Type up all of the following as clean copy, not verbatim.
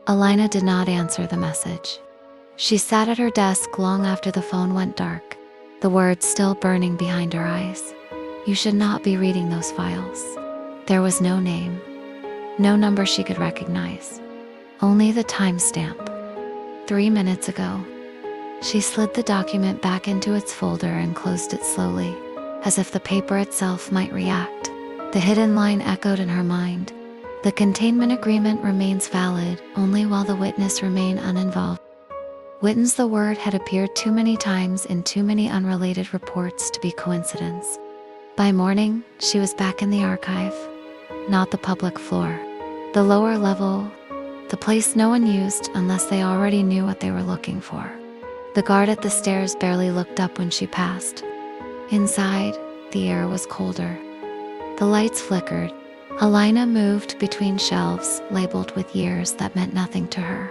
Elena did not answer the message. She sat at her desk long after the phone went dark, the words still burning behind her eyes. You should not be reading those files. There was no name, no number she could recognize, only the timestamp. 3 minutes ago. She slid the document back into its folder and closed it slowly, as if the paper itself might react. The hidden line echoed in her mind. The containment agreement remains valid only while the witness remain uninvolved. Witness, the word had appeared too many times in too many unrelated reports to be coincidence. By morning, she was back in the archive. Not the public floor. The lower level, the place no one used unless they already knew what they were looking for. The guard at the stairs barely looked up when she passed. Inside, the air was colder. The lights flickered. Elena moved between shelves labeled with years that meant nothing to her.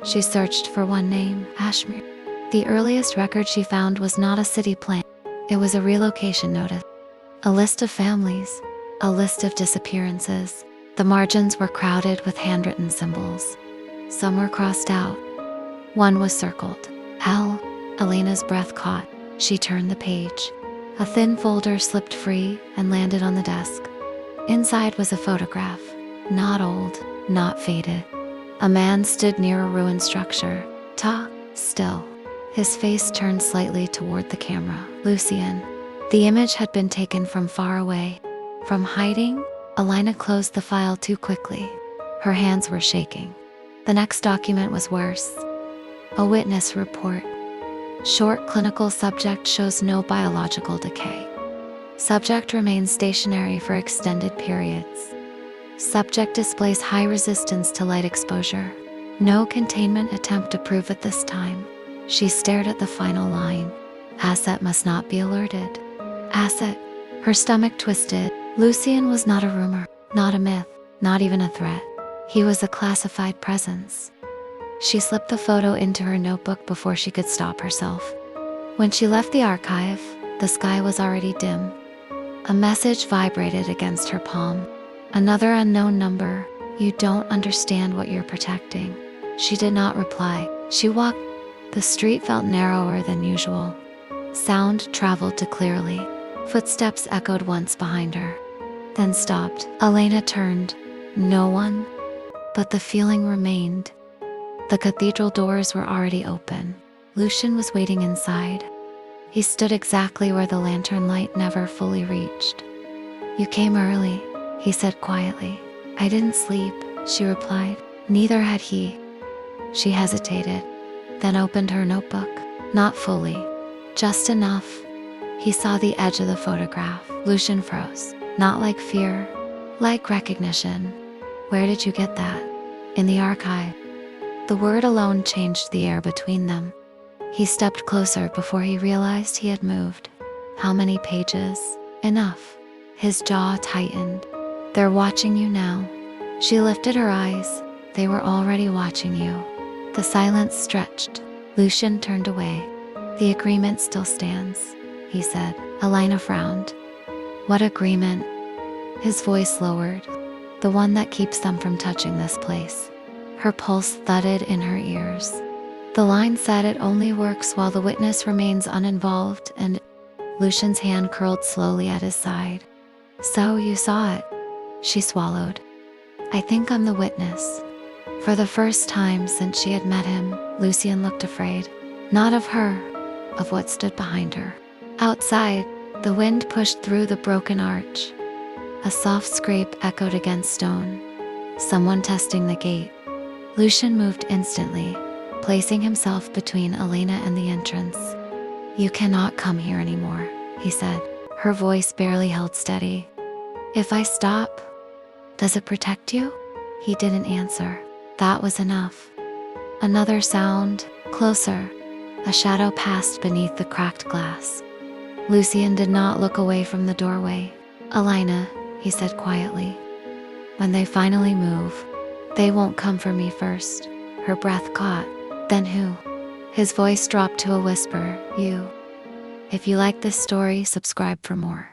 She searched for one name, Ashmere. The earliest record she found was not a city plan. It was a relocation notice. A list of families, a list of disappearances. The margins were crowded with handwritten symbols. Some were crossed out. One was circled. L. Elena's breath caught. She turned the page. A thin folder slipped free and landed on the desk. Inside was a photograph. Not old, not faded. A man stood near a ruined structure, still. His face turned slightly toward the camera. Lucien. The image had been taken from far away. From hiding, Elena closed the file too quickly. Her hands were shaking. The next document was worse. A witness report. Short clinical subject shows no biological decay. Subject remains stationary for extended periods. Subject displays high resistance to light exposure. No containment attempt approved at this time. She stared at the final line. Asset must not be alerted. Asset. Her stomach twisted. Lucien was not a rumor, not a myth, not even a threat. He was a classified presence. She slipped the photo into her notebook before she could stop herself. When she left the archive, the sky was already dim. A message vibrated against her palm. Another unknown number. You don't understand what you're protecting. She did not reply. She walked. The street felt narrower than usual. Sound traveled too clearly. Footsteps echoed once behind her, then stopped. Elena turned. No one. But the feeling remained. The cathedral doors were already open. Lucien was waiting inside. He stood exactly where the lantern light never fully reached. You came early, he said quietly. I didn't sleep, she replied. Neither had he. She hesitated, then opened her notebook. Not fully, just enough. He saw the edge of the photograph. Lucien froze. Not like fear, like recognition. Where did you get that? In the archive. The word alone changed the air between them. He stepped closer before he realized he had moved. How many pages? Enough. His jaw tightened. They're watching you now. She lifted her eyes. They were already watching you. The silence stretched. Lucien turned away. The agreement still stands, he said. Elena frowned. What agreement? His voice lowered. The one that keeps them from touching this place. Her pulse thudded in her ears. The line said it only works while the witness remains uninvolved, and Lucien's hand curled slowly at his side. So you saw it. She swallowed. I think I'm the witness. For the first time since she had met him, Lucien looked afraid. Not of her, of what stood behind her. Outside, the wind pushed through the broken arch. A soft scrape echoed against stone. Someone testing the gate. Lucien moved instantly, placing himself between Elena and the entrance. You cannot come here anymore, he said. Her voice barely held steady. If I stop, does it protect you? He didn't answer. That was enough. Another sound, closer. A shadow passed beneath the cracked glass. Lucien did not look away from the doorway. Elena, he said quietly. When they finally move, they won't come for me first. Her breath caught. Then who? His voice dropped to a whisper. You. If you like this story, subscribe for more.